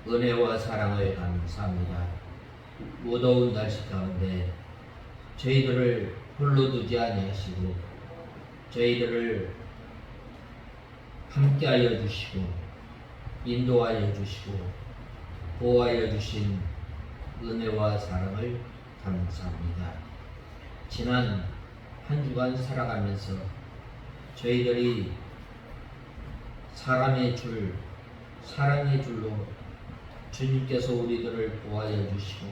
은혜와 사랑을 감사합니다. 무더운 날씨 가운데 저희들을 홀로 두지 아니하시고 저희들을 함께하여 주시고 인도하여 주시고 보호하여 주신 은혜와 사랑을 감사합니다. 지난 한 주간 살아가면서 저희들이 사랑의 줄로 주님께서 우리들을 보호하여 주시고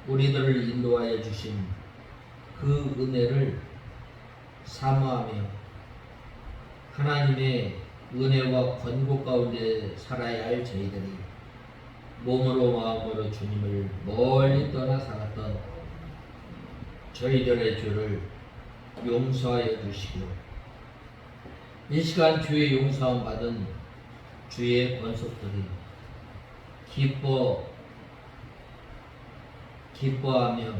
우리들을 인도하여 주신 그 은혜를 사모하며 하나님의 은혜와 권고 가운데 살아야 할 저희들이 몸으로 마음으로 주님을 멀리 떠나 살았던 저희들의 죄를 용서하여 주시고 이 시간 주의 용서함 받은 주의 권속들이 기뻐하며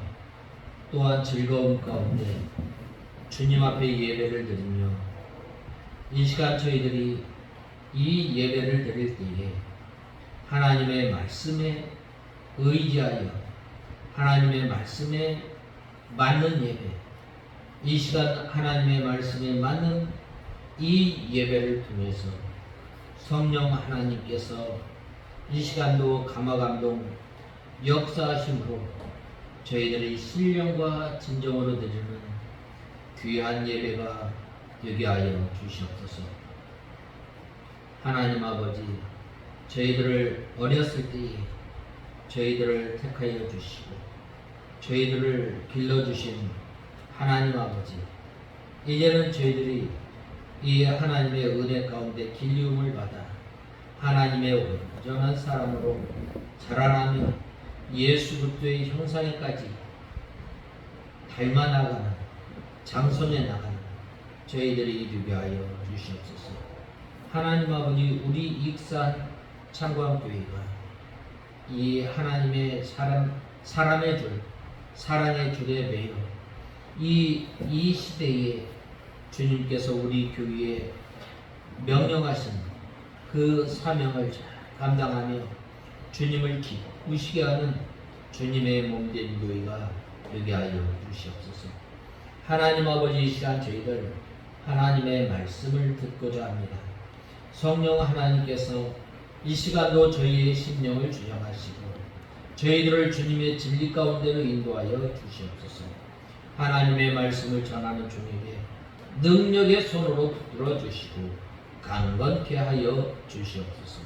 또한 즐거움 가운데 주님 앞에 예배를 드리며 이 시간 저희들이 이 예배를 드릴 때에 하나님의 말씀에 의지하여 하나님의 말씀에 맞는 예배, 이 시간 하나님의 말씀에 맞는 이 예배를 통해서 성령 하나님께서 이 시간도 감화감동 역사하심으로 저희들의 신령과 진정으로 드리는 귀한 예배가 되게 하여 주시옵소서. 하나님 아버지, 저희들을 어렸을 때에 저희들을 택하여 주시고 저희들을 길러주신 하나님 아버지, 이제는 저희들이 이 하나님의 은혜 가운데 길리움을 받아 하나님의 온전한 사람으로 자라나며 예수 그리스도의 형상에까지 닮아 나가는 장성해 나가는 저희들이 되게 하여 주시옵소서. 하나님 아버지, 우리 익산 창광교회가 이 하나님의 사랑의 줄에 매여 이 시대에 주님께서 우리 교회에 명령하신 그 사명을 잘 감당하며 주님을 기쁘시게 하는 주님의 몸된 교회가 되게 하여 주시옵소서. 하나님 아버지, 이 시간 저희들 하나님의 말씀을 듣고자 합니다. 성령 하나님께서 이 시간도 저희의 심령을 주장하시고 저희들을 주님의 진리 가운데로 인도하여 주시옵소서. 하나님의 말씀을 전하는 중에게 능력의 손으로 붙들어 주시고 강건케 하여 주시옵소서.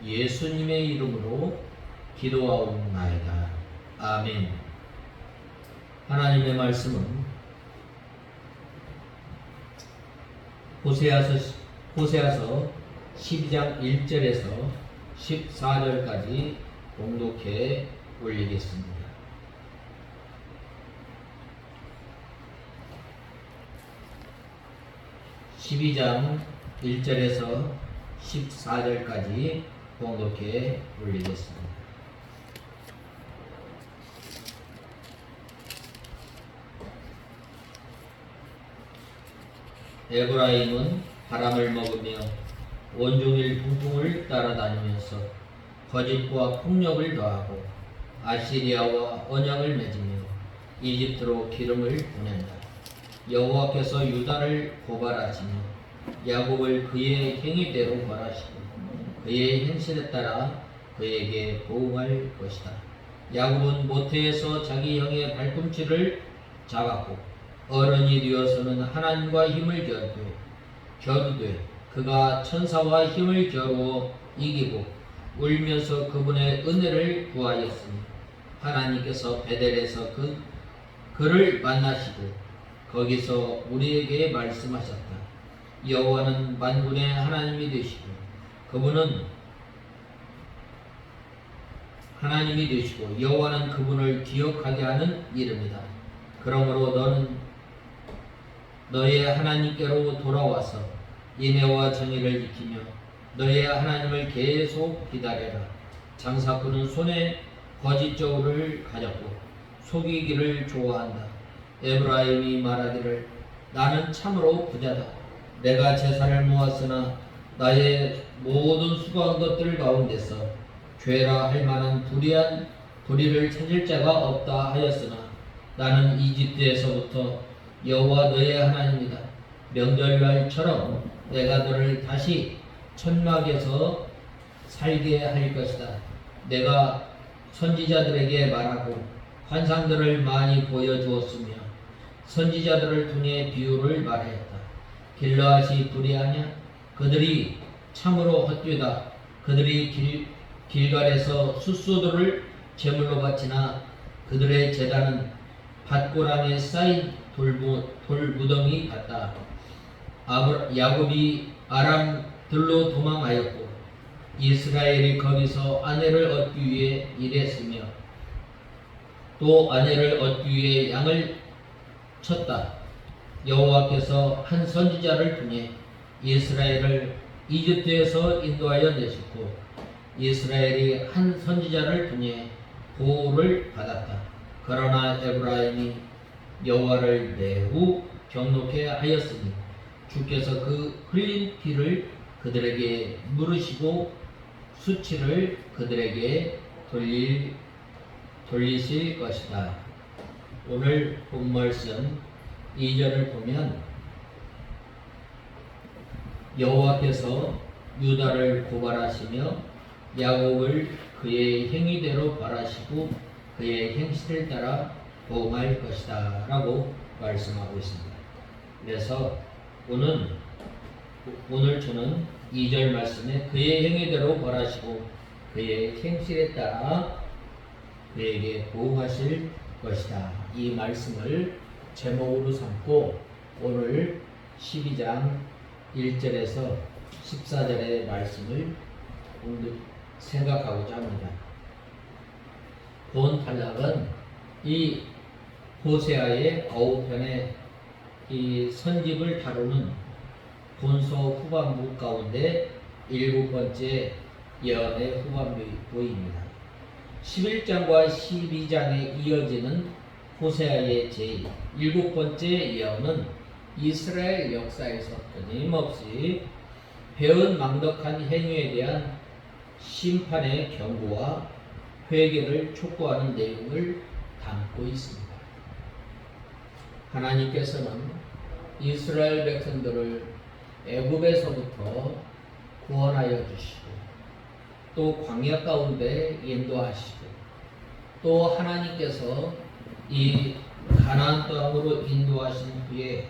예수님의 이름으로 기도하옵나이다. 아멘. 하나님의 말씀은 호세아서 12장 1절에서 14절까지 봉독해 올리겠습니다. (12장) 1절에서 14절까지 봉독해 올리겠습니다. 에브라임은 바람을 먹으며 온종일 북풍을 따라다니면서 거짓과 폭력을 더하고 아시리아와 언약을 맺으며 이집트로 기름을 보낸다. 여호와께서 유다를 고발하시며 야곱을 그의 행위대로 벌하시고 그의 행실에 따라 그에게 보응할 것이다. 야곱은 모태에서 자기 형의 발꿈치를 잡았고 어른이 되어서는 하나님과 힘을 겨루되 그가 천사와 힘을 겨루어 이기고 울면서 그분의 은혜를 구하였으니 하나님께서 베델에서 그를 만나시고 거기서 우리에게 말씀하셨다. 여호와는 만군의 하나님이 되시고 그분은 하나님이 되시고 여호와는 그분을 기억하게 하는 이름이다. 그러므로 너는 너의 하나님께로 돌아와서 인애와 정의를 지키며 너의 하나님을 계속 기다려라. 장사꾼은 손에 거짓 저울을 가졌고 속이기를 좋아한다. 에브라임이 말하기를 나는 참으로 부자다. 내가 재산을 모았으나 나의 모든 수고한 것들 가운데서 죄라 할 만한 불의를 찾을 자가 없다 하였으나 나는 이집트에서부터 여호와 너의 하나님이다. 명절날처럼 내가 너를 다시 천막에서 살게 할 것이다. 내가 선지자들에게 말하고 환상들을 많이 보여주었으며 선지자들을 통해 비유를 말하였다. 길르앗이 불의하냐? 그들이 참으로 헛되다. 그들이 길갈에서 숫소들을 제물로 바치나 그들의 제단은 밭고랑에 쌓인 돌무덩이 같다. 야곱이 아람들로 도망하였고 이스라엘이 거기서 아내를 얻기 위해 일했으며 또 아내를 얻기 위해 양을 쳤다. 여호와께서 한 선지자를 통해 이스라엘을 이집트에서 인도하여 내셨고 이스라엘이 한 선지자를 통해 보호를 받았다. 그러나 에브라임이 여호와를 매우 경노케 하였으니 주께서 그 흘린 피를 그들에게 물으시고 수치를 그들에게 돌리실 것이다. 오늘 본 말씀 2절을 보면 여호와께서 유다를 고발하시며 야곱을 그의 행위대로 벌하시고 그의 행실을 따라 보응할 것이다 라고 말씀하고 있습니다. 그래서 오늘 저는 2절 말씀에 그의 행위대로 벌하시고 그의 행실에 따라 그에게 보응하실 것이다. 이 말씀을 제목으로 삼고 오늘 12장 1절에서 14절의 말씀을 오늘 생각하고자 합니다. 본 단락은 이 호세아의 9편의 이 선집을 다루는 본서 후반부 가운데 7번째 예언의 후반부입니다. 11장과 12장에 이어지는 호세아의 제7번째 예언은 이스라엘 역사에서 끊임없이 배은망덕한 행위에 대한 심판의 경고와 회개를 촉구하는 내용을 담고 있습니다. 하나님께서는 이스라엘 백성들을 애굽에서부터 구원하여 주시고 또 광야 가운데 인도하시고 또 하나님께서 이 가나안 땅으로 인도하신 후에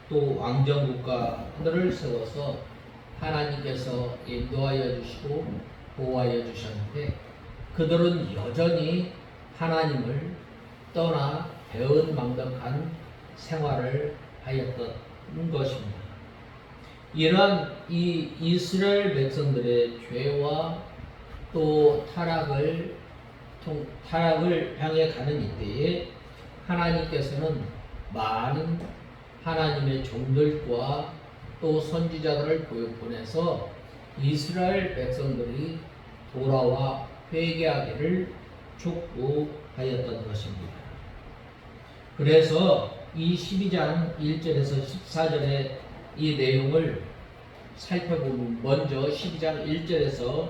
또 왕정국가들을 세워서 하나님께서 인도하여 주시고 보호하여 주셨는데 그들은 여전히 하나님을 떠나 배은망덕한 생활을 하였던 것입니다. 이러한 이 이스라엘 백성들의 죄와 또 타락을 향해 가는 이때에 하나님께서는 많은 하나님의 종들과 또 선지자들을 보내서 이스라엘 백성들이 돌아와 회개하기를 촉구하였던 것입니다. 그래서 이 12장 1절에서 14절의 이 내용을 살펴보면 먼저 12장 1절에서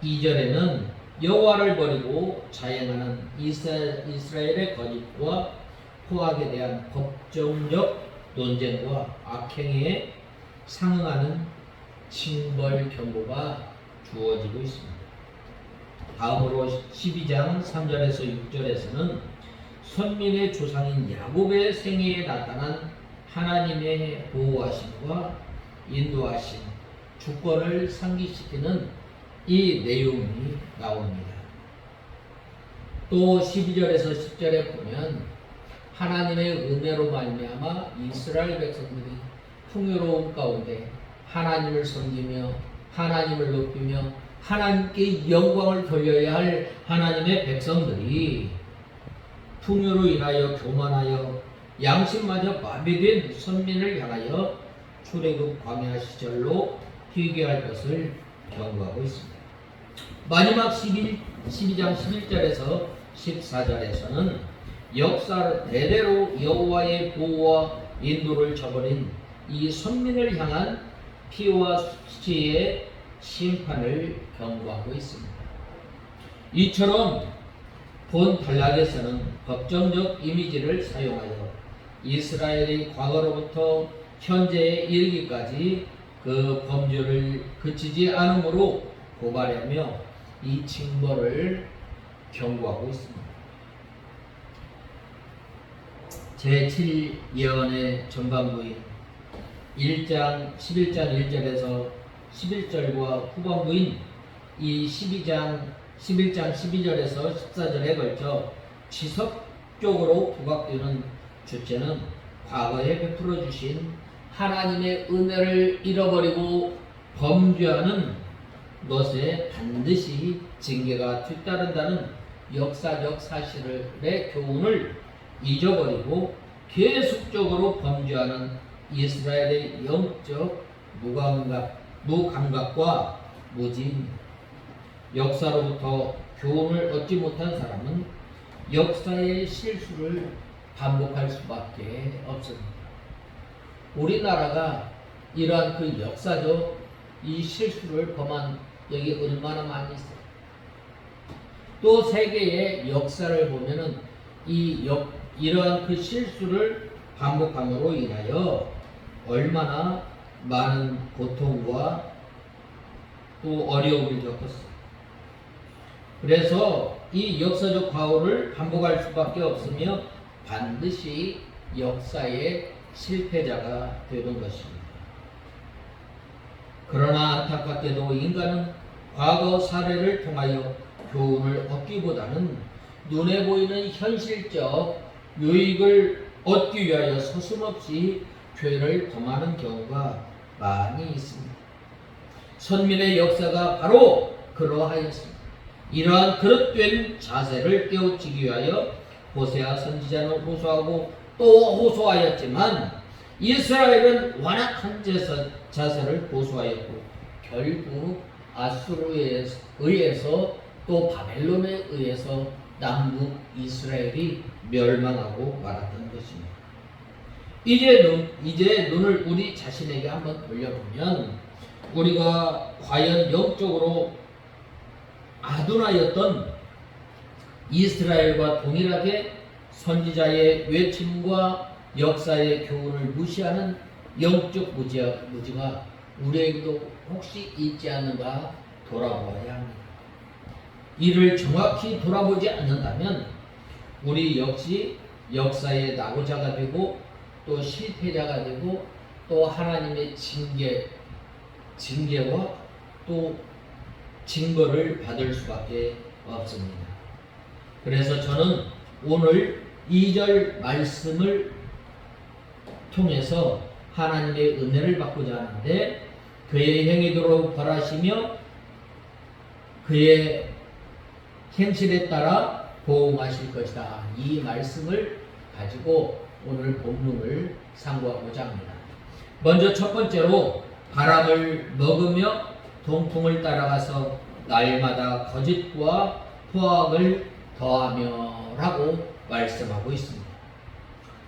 2절에는 여호와를 버리고 자행하는 이스라엘의 거짓과 포악에 대한 법정적 논쟁과 악행에 상응하는 징벌 경고가 주어지고 있습니다. 다음으로 12장 3절에서 6절에서는 선민의 조상인 야곱의 생애에 나타난 하나님의 보호하심과 인도하심, 주권을 상기시키는 이 내용이 나옵니다. 또 12절에서 10절에 보면 하나님의 은혜로 말미암아 이스라엘 백성들이 풍요로운 가운데 하나님을 섬기며 하나님을 높이며 하나님께 영광을 돌려야 할 하나님의 백성들이 풍요로 인하여 교만하여 양심마저 마비된 선민을 향하여 출애굽 광야 시절로 회개할 것을 경고하고 있습니다. 마지막 12장 11절에서 14절에서는 역사 대대로 여호와의 보호와 인도를 저버린 이 선민을 향한 피와 수치의 심판을 경고하고 있습니다. 이처럼 본 단락에서는 법정적 이미지를 사용하여 이스라엘이 과거로부터 현재에 이르기까지 그 범죄를 그치지 않으므로 고발하며 이 징벌을 경고하고 있습니다. 제7예언의 전반부인 11장 1절에서 11절과 후반부인 이 11장 12절에서 14절에 걸쳐 지속적으로 부각되는 주제는 과거에 베풀어 주신 하나님의 은혜를 잃어버리고 범죄하는 것에 반드시 징계가 뒤따른다는 역사적 사실의 교훈을 잊어버리고 계속적으로 범죄하는 이스라엘의 영적 무감각과 무지입니다. 역사로부터 교훈을 얻지 못한 사람은 역사의 실수를 반복할 수밖에 없습니다. 우리나라가 이러한 그 역사적 이 실수를 범한 적이 얼마나 많이 있어요. 또 세계의 역사를 보면은 이러한 그 실수를 반복함으로 인하여 얼마나 많은 고통과 또 어려움을 겪었어요. 그래서 이 역사적 과오를 반복할 수밖에 없으며 반드시 역사의 실패자가 되는 것입니다. 그러나 안타깝게도 인간은 과거 사례를 통하여 교훈을 얻기보다는 눈에 보이는 현실적 유익을 얻기 위하여 서슴없이 죄를 범하는 경우가 많이 있습니다. 선민의 역사가 바로 그러하였습니다. 이러한 그릇된 자세를 깨우치기 위하여 호세아 선지자는 호소하고 또 호소하였지만 이스라엘은 완악한 자세를 고수하였고 결국 아수르에 의해서 또 바벨론에 의해서 남북 이스라엘이 멸망하고 말았던 것입니다. 이제 눈을 우리 자신에게 한번 돌려보면 우리가 과연 영적으로 아둔하였던 이스라엘과 동일하게 선지자의 외침과 역사의 교훈을 무시하는 영적 무지가 우리에게도 혹시 있지 않는가 돌아보아야 합니다. 이를 정확히 돌아보지 않는다면 우리 역시 역사의 낙오자가 되고 또 실패자가 되고 또 하나님의 징계와 또 징벌을 받을 수밖에 없습니다. 그래서 저는 오늘 2절 말씀을 통해서 하나님의 은혜를 받고자 하는데 그의 행위대로 벌하시며 그의 행실에 따라 보응하실 것이다. 이 말씀을 가지고 오늘 본문을 상고하고자 합니다. 먼저 첫 번째로 바람을 먹으며 동풍을 따라가서 날마다 거짓과 포악을 더하며 라고 말씀하고 있습니다.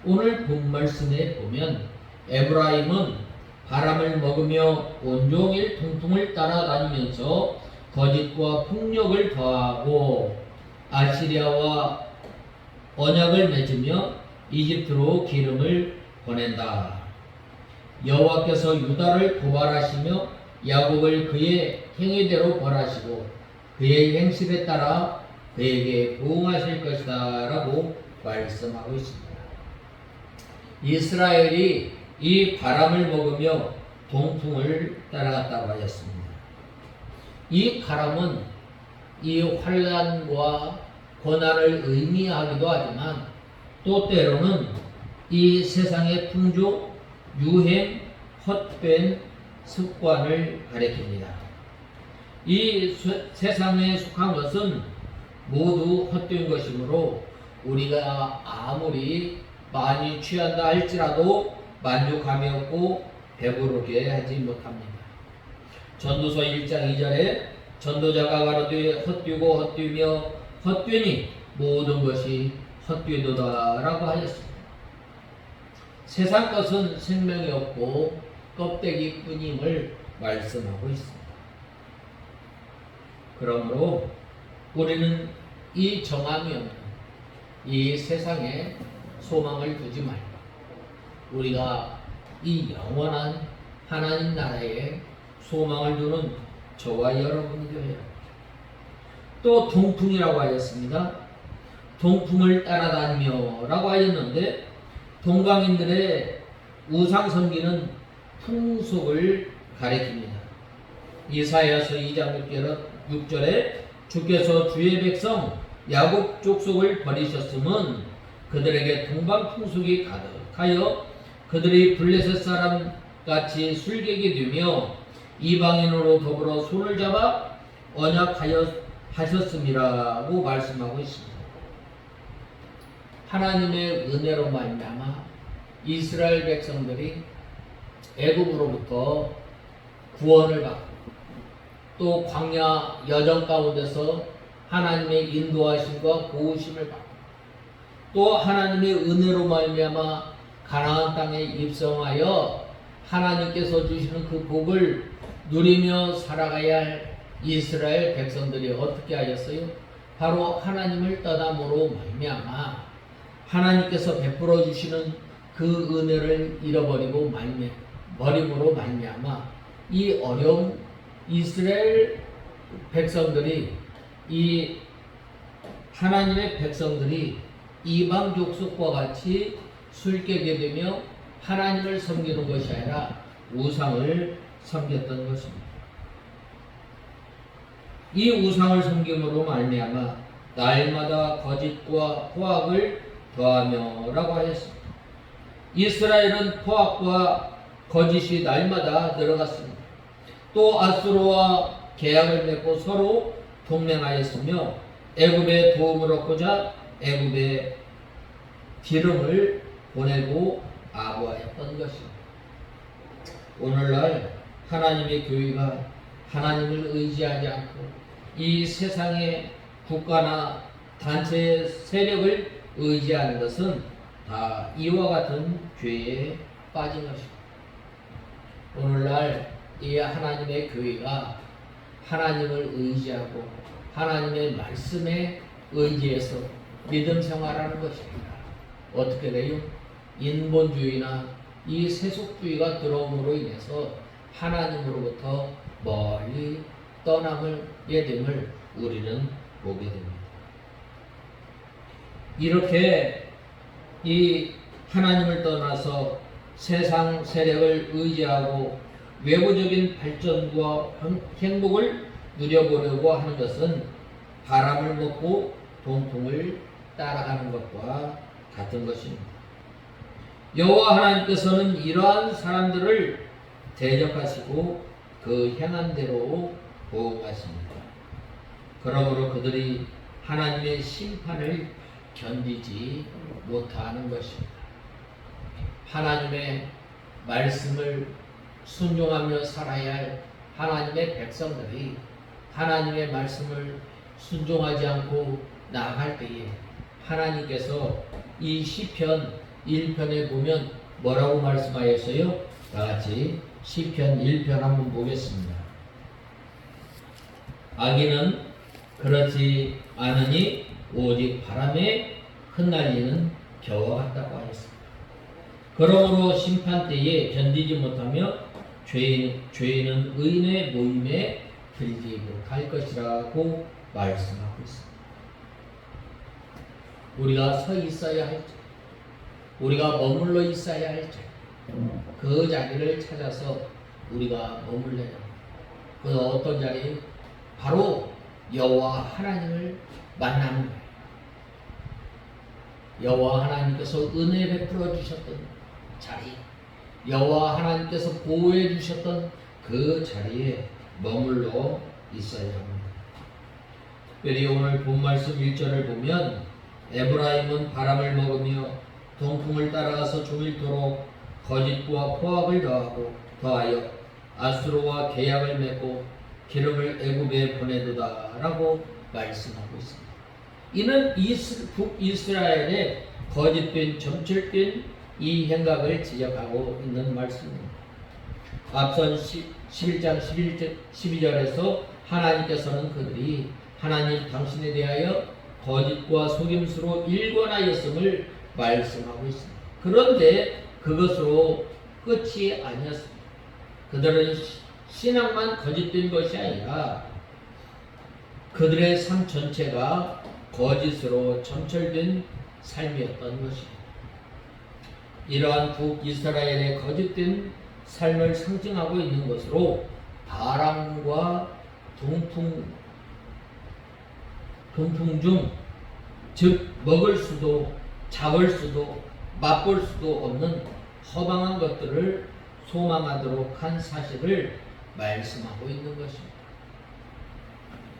오늘 본 말씀에 보면 에브라임은 바람을 먹으며 온종일 동풍을 따라다니면서 거짓과 폭력을 더하고 아시리아와 언약을 맺으며 이집트로 기름을 보낸다. 여호와께서 유다를 고발하시며 야곱을 그의 행위대로 벌하시고 그의 행실에 따라 그에게 보응하실 것이다 라고 말씀하고 있습니다. 이스라엘이 이 바람을 먹으며 동풍을 따라갔다고 하였습니다. 이 바람은 이 환난과 고난을 의미하기도 하지만 또 때로는 이 세상의 풍조, 유행, 헛된 습관을 가리킵니다. 이 세상에 속한 것은 모두 헛된 것이므로 우리가 아무리 많이 취한다 할지라도 만족함이 없고 배부르게 하지 못합니다. 전도서 1장 2절에 전도자가 가로되 헛되고 헛되며 헛되니 모든 것이 헛되도다 라고 하였습니다. 세상 것은 생명이 없고 껍데기 뿐임을 말씀하고 있습니다. 그러므로 우리는 이 정함이 없는 이 세상에 소망을 두지 말고 우리가 이 영원한 하나님 나라에 소망을 두는 저와 여러분이 되어야 합니다. 또 동풍이라고 하였습니다. 동풍을 따라다니며 라고 하였는데 동방인들의 우상 섬기는 풍속을 가리킵니다. 이사야서 2장 6절에 주께서 주의 백성 야곱 족속을 버리셨음은 그들에게 동방 풍속이 가득하여 그들이 블레셋 사람 같이 술객이 되며 이방인으로 더불어 손을 잡아 언약하셨음이라고 말씀하고 있습니다. 하나님의 은혜로 말미암아 이스라엘 백성들이 애굽으로부터 구원을 받고 또 광야 여정 가운데서 하나님의 인도하심과 보호심을 받고 또 하나님의 은혜로 말미암아 가나안 땅에 입성하여 하나님께서 주시는 그 복을 누리며 살아가야 할 이스라엘 백성들이 어떻게 하였어요? 바로 하나님을 떠남으로 말미암아 하나님께서 베풀어 주시는 그 은혜를 잃어버리고 버림으로 말미암아 이 어려운 이스라엘 백성들이 이 하나님의 백성들이 이방 족속과 같이 술깨게 되며 하나님을 섬기는 것이 아니라 우상을 섬겼던 것입니다. 이 우상을 섬김으로 말미암아 날마다 거짓과 포악을 더하며라고 하였습니다. 이스라엘은 포악과 거짓이 날마다 늘어갔습니다. 또 아수르와 계약을 맺고 서로 동맹하였으며 애굽의 도움을 얻고자 애굽에 기름을 보내고 아부하였던 것입니다. 오늘날 하나님의 교회가 하나님을 의지하지 않고 이 세상의 국가나 단체의 세력을 의지하는 것은 다 이와 같은 죄에 빠진 것입니다. 오늘날 이 하나님의 교회가 하나님을 의지하고 하나님의 말씀에 의지해서 믿음 생활하는 것입니다. 어떻게 돼요? 인본주의나 이 세속주의가 들어옴으로 인해서 하나님으로부터 멀리 떠남을 예됨을 우리는 보게 됩니다. 이렇게 이 하나님을 떠나서 세상 세력을 의지하고 외부적인 발전과 행복을 누려보려고 하는 것은 바람을 먹고 동풍을 따라가는 것과 같은 것입니다. 여호와 하나님께서는 이러한 사람들을 대적하시고 그 행한 대로 보호하십니다. 그러므로 그들이 하나님의 심판을 견디지 못하는 것입니다. 하나님의 말씀을 순종하며 살아야 할 하나님의 백성들이 하나님의 말씀을 순종하지 않고 나아갈 때에 하나님께서 이 시편 1편에 보면 뭐라고 말씀하였어요? 다같이 시편 1편 한번 보겠습니다. 악인은 그렇지 않으니 오직 바람에 흩날리는 겨와 같다고 하였습니다. 그러므로 심판 때에 견디지 못하며 죄인은 의인의 모임에 들지 못할 것이라고 말씀하고 있습니다. 우리가 서 있어야 할 때, 우리가 머물러 있어야 할 때, 그 자리를 찾아서 우리가 머물러야 합니다. 그 어떤 자리? 바로 여호와 하나님을 만나는 거예요. 여호와 하나님께서 은혜 베풀어 주셨던 자리, 여호와 하나님께서 보호해 주셨던 그 자리에 머물러 있어야 합니다. 특별히 오늘 본 말씀 1절을 보면 에브라임은 바람을 먹으며 동풍을 따라가서 종일토록 거짓과 포악을 더하여 아수르와 계약을 맺고 기름을 애굽에 보내도다라고 말씀하고 있습니다. 이는 북이스라엘의 거짓된 점철된 이 행각을 지적하고 있는 말씀입니다. 앞선 11장 12절에서 하나님께서는 그들이 하나님 당신에 대하여 거짓과 속임수로 일관하였음을 말씀하고 있습니다. 그런데 그것으로 끝이 아니었습니다. 그들은 신앙만 거짓된 것이 아니라 그들의 삶 전체가 거짓으로 점철된 삶이었던 것입니다. 이러한 북이스라엘의 거짓된 삶을 상징하고 있는 것으로 바람과 동풍 중, 즉 먹을 수도 잡을 수도 맛볼 수도 없는 허망한 것들을 소망하도록 한 사실을 말씀하고 있는 것입니다.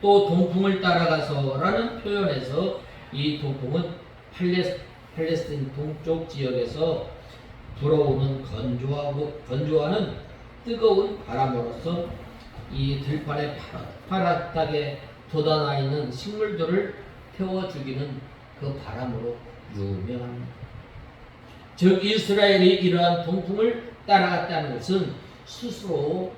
또 동풍을 따라가서라는 표현에서 이 동풍은 팔레스틴 동쪽 지역에서 불어오는 건조하는 뜨거운 바람으로서 이 들판의 파랗게 돋아나 있는 식물들을 태워 죽이는 그 바람으로 유명합니다. 즉 이스라엘이 이러한 동풍을 따라갔다는 것은 스스로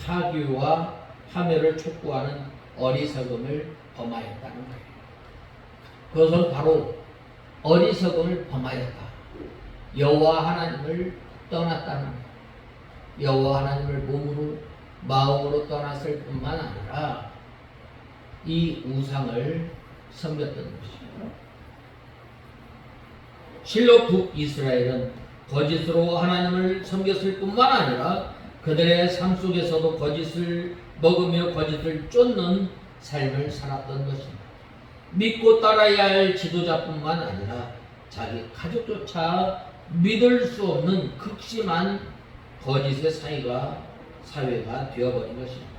파괴와 파멸을 촉구하는 어리석음을 범하였다는 거예요. 그것은 바로 어리석음을 범하였다. 여호와 하나님을 떠났다는 거예요. 여호와 하나님을 몸으로 마음으로 떠났을 뿐만 아니라 이 우상을 섬겼던 것입니다. 실로 북이스라엘은 거짓으로 하나님을 섬겼을 뿐만 아니라 그들의 삶 속에서도 거짓을 먹으며 거짓을 쫓는 삶을 살았던 것입니다. 믿고 따라야 할 지도자뿐만 아니라 자기 가족조차 믿을 수 없는 극심한 거짓의 사회가 되어버린 것입니다.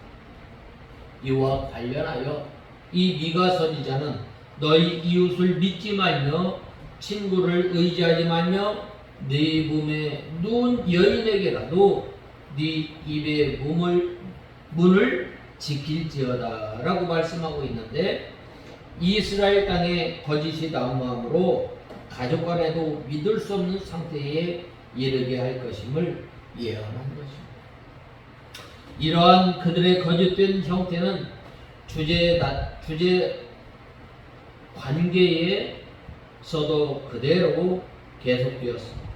이와 관련하여 이 미가 선지자는 너희 이웃을 믿지 말며 친구를 의지하지 말며 네 몸에 누운 여인에게라도 네 입의 문을 지킬지어다 라고 말씀하고 있는데, 이스라엘 땅에 거짓이 난무함으로 가족 간에도 믿을 수 없는 상태에 이르게 할 것임을 예언한 것입니다. 이러한 그들의 거짓된 형태는 주제 관계에서도 그대로 계속되었습니다.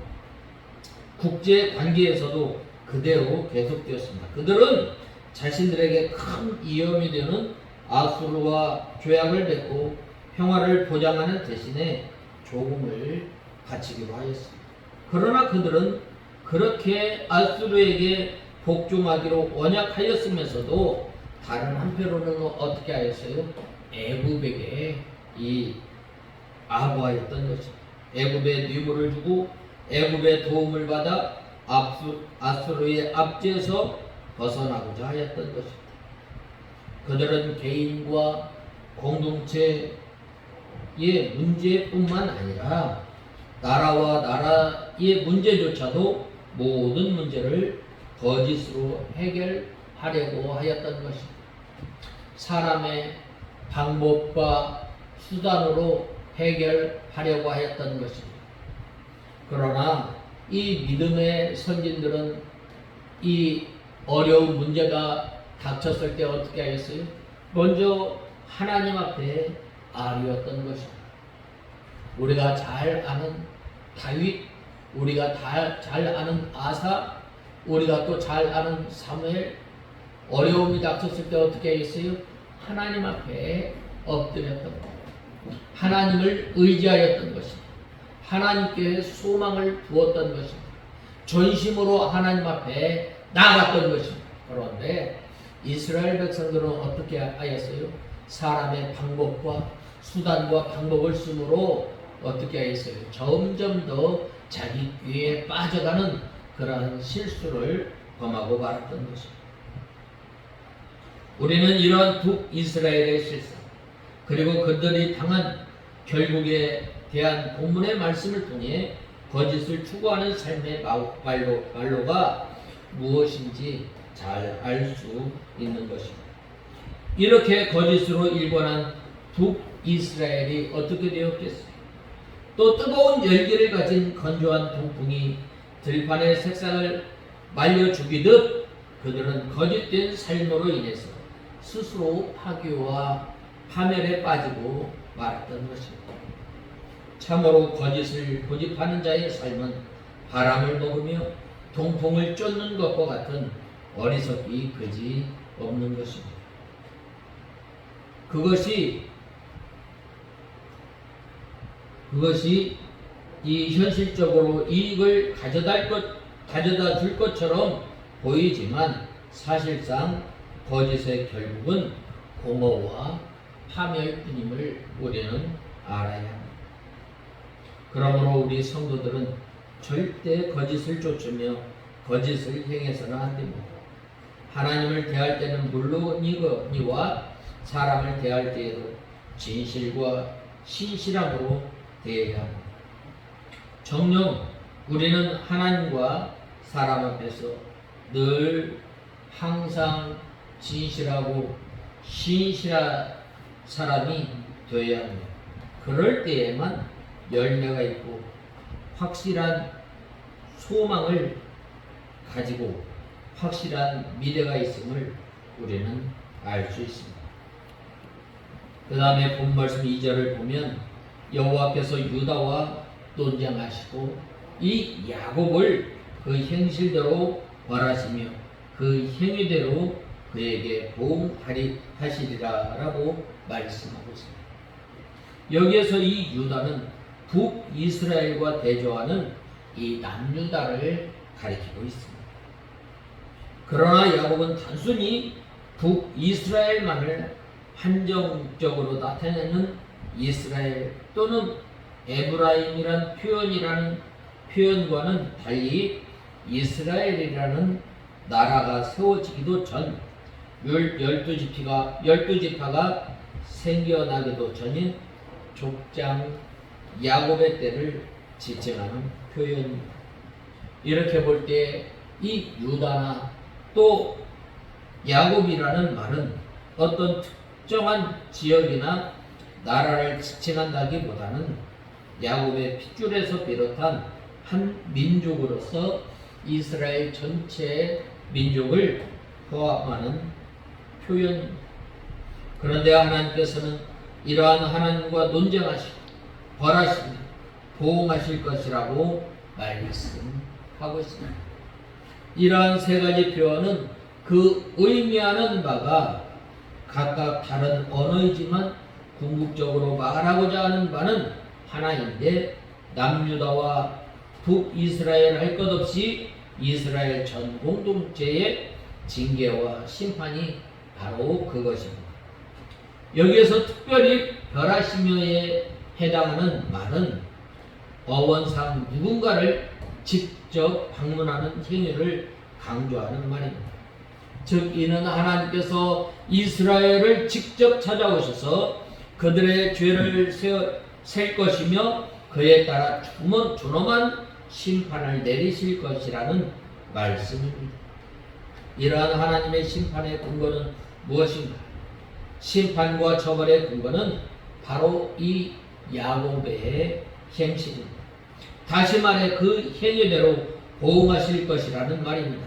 국제 관계에서도 그대로 계속되었습니다. 그들은 자신들에게 큰 위험이 되는 아수르와 조약을 맺고 평화를 보장하는 대신에 조공을 바치기로 하였습니다. 그러나 그들은 그렇게 아수르에게 복종하기로 언약하였으면서도 다른 한편으로는 어떻게 하였어요? 애굽에게 아부하였던 것입니다. 애굽에 뇌물을 주고 애굽의 도움을 받아 아수르의 압제에서 벗어나고자 하였던 것입니다. 그들은 개인과 공동체의 문제뿐만 아니라 나라와 나라의 문제조차도 모든 문제를 거짓으로 해결하려고 하였던 것입니다. 사람의 방법과 수단으로 해결하려고 하였던 것입니다. 그러나 이 믿음의 선진들은 이 어려운 문제가 닥쳤을 때 어떻게 하였어요? 먼저 하나님 앞에 아뢰었던 것입니다. 우리가 잘 아는 다윗, 우리가 잘 아는 아사, 우리가 또 잘 아는 사무엘, 어려움이 닥쳤을 때 어떻게 했어요? 하나님 앞에 엎드렸던 것, 하나님을 의지하였던 것입니다. 하나님께 소망을 두었던 것입니다. 전심으로 하나님 앞에 나아갔던 것입니다. 그런데 이스라엘 백성들은 어떻게 하였어요? 사람의 방법과 수단과 방법을 쓰므로 어떻게 하였어요? 점점 더 자기 꾀에 빠져가는 그러한 실수를 범하고 말았던 것입니다. 우리는 이러한 북이스라엘의 실수, 그리고 그들이 당한 결국에 대한 본문의 말씀을 통해 거짓을 추구하는 삶의 말로가 무엇인지 잘 알 수 있는 것입니다. 이렇게 거짓으로 일관한 북이스라엘이 어떻게 되었겠어요? 또 뜨거운 열기를 가진 건조한 동풍이 들판의 색상을 말려 죽이듯 그들은 거짓된 삶으로 인해서 스스로 파괴와 파멸에 빠지고 말았던 것입니다. 참으로 거짓을 고집하는 자의 삶은 바람을 먹으며 동풍을 쫓는 것과 같은 어리석기 그지 없는 것입니다. 그것이 이 현실적으로 이익을 가져다 줄 것처럼 보이지만 사실상 거짓의 결국은 공허와 파멸뿐임을 우리는 알아야 합니다. 그러므로 우리 성도들은 절대 거짓을 쫓으며 거짓을 행해서는 안 됩니다. 하나님을 대할 때는 물론이거니와 사람을 대할 때에도 진실과 신실함으로 대해야 합니다. 정녕 우리는 하나님과 사람 앞에서 늘 항상 진실하고 신실한 사람이 되어야 합니다. 그럴 때에만 열매가 있고 확실한 소망을 가지고 확실한 미래가 있음을 우리는 알 수 있습니다. 그 다음에 본 말씀 2절을 보면 여호와께서 유다와 논쟁하시고 이 야곱을 그 행실대로 벌하시며 그 행위대로 그에게 보응하시리라라고 말씀하고 있습니다. 여기에서 이 유다는 북이스라엘과 대조하는 이 남유다를 가리키고 있습니다. 그러나 야곱은 단순히 북이스라엘만을 한정적으로 나타내는 이스라엘 또는 에브라임이란 표현과는 달리 이스라엘이라는 나라가 세워지기도 전 12지파가 생겨나기도 전인 족장 야곱의 때를 지칭하는 표현입니다. 이렇게 볼 때 이 유다나 또 야곱이라는 말은 어떤 특정한 지역이나 나라를 지칭한다기보다는 야곱의 핏줄에서 비롯한 한 민족으로서 이스라엘 전체 민족을 포함하는 표현입니다. 그런데 하나님께서는 이러한 하나님과 논쟁하시고 벌하시며 보응하실 것이라고 말씀하고 있습니다. 이러한 세 가지 표현은 그 의미하는 바가 각각 다른 언어이지만 궁극적으로 말하고자 하는 바는 하나인데 남유다와 북이스라엘 할 것 없이 이스라엘 전 공동체의 징계와 심판이 바로 그것입니다. 여기에서 특별히 벌하시며에 해당하는 말은 어원상 누군가를 직접 방문하는 행위를 강조하는 말입니다. 즉 이는 하나님께서 이스라엘을 직접 찾아오셔서 그들의 죄를 셀 것이며 그에 따라 준엄한 심판을 내리실 것이라는 말씀입니다. 이러한 하나님의 심판의 근거는 무엇인가? 심판과 처벌의 근거는 바로 이 야곱의 행실입니다. 다시 말해 그 행위대로 보응하실 것이라는 말입니다.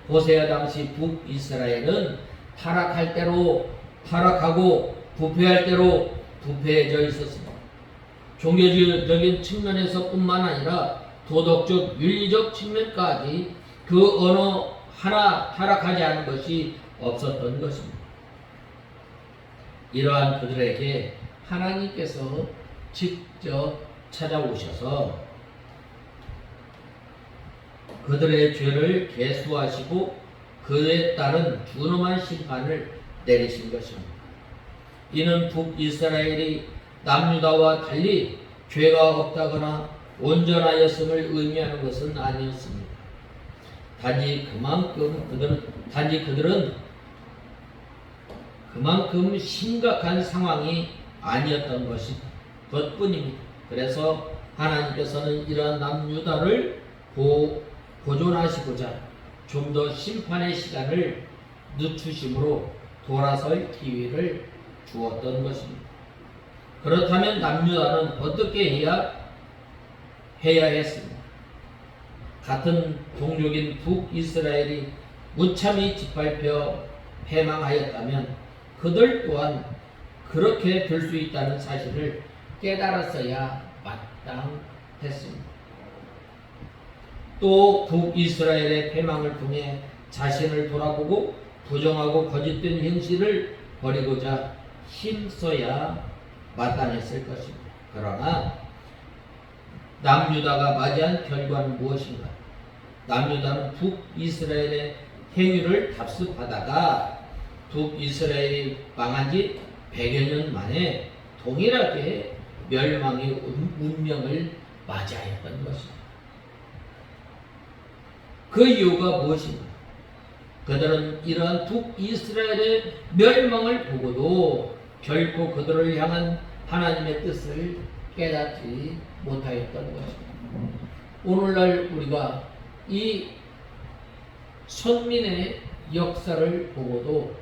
호세아 당시 북이스라엘은 타락할 대로 타락하고 부패할 대로 부패해져 있었습니다. 종교적인 측면에서 뿐만 아니라 도덕적, 윤리적 측면까지 그 어느 하나 타락하지 않은 것이 없었던 것입니다. 이러한 그들에게 하나님께서 직접 찾아오셔서 그들의 죄를 계수하시고 그에 따른 준엄한 심판을 내리신 것입니다. 이는 북이스라엘이 남유다와 달리 죄가 없다거나 온전하였음을 의미하는 것은 아니었습니다. 단지 그들은 그만큼 심각한 상황이 아니었던 것뿐입니다. 그래서 하나님께서는 이러한 남유다를 보존하시고자 좀 더 심판의 시간을 늦추심으로 돌아설 기회를 주었던 것입니다. 그렇다면 남유다는 어떻게 해야 했습니다. 같은 동족인 북이스라엘이 무참히 짓밟혀 패망하였다면 그들 또한 그렇게 될 수 있다는 사실을 깨달았어야 마땅했습니다. 또 북이스라엘의 패망을 통해 자신을 돌아보고 부정하고 거짓된 행실을 버리고자 힘써야 마땅했을 것입니다. 그러나 남유다가 맞이한 결과는 무엇인가? 남유다는 북이스라엘의 행위를 답습하다가 북이스라엘이 망한 지 100여 년 만에 동일하게 멸망의 운명을 맞이하였던 것입니다. 그 이유가 무엇인가? 그들은 이러한 북이스라엘의 멸망을 보고도 결코 그들을 향한 하나님의 뜻을 깨닫지 못하였던 것입니다. 오늘날 우리가 이 선민의 역사를 보고도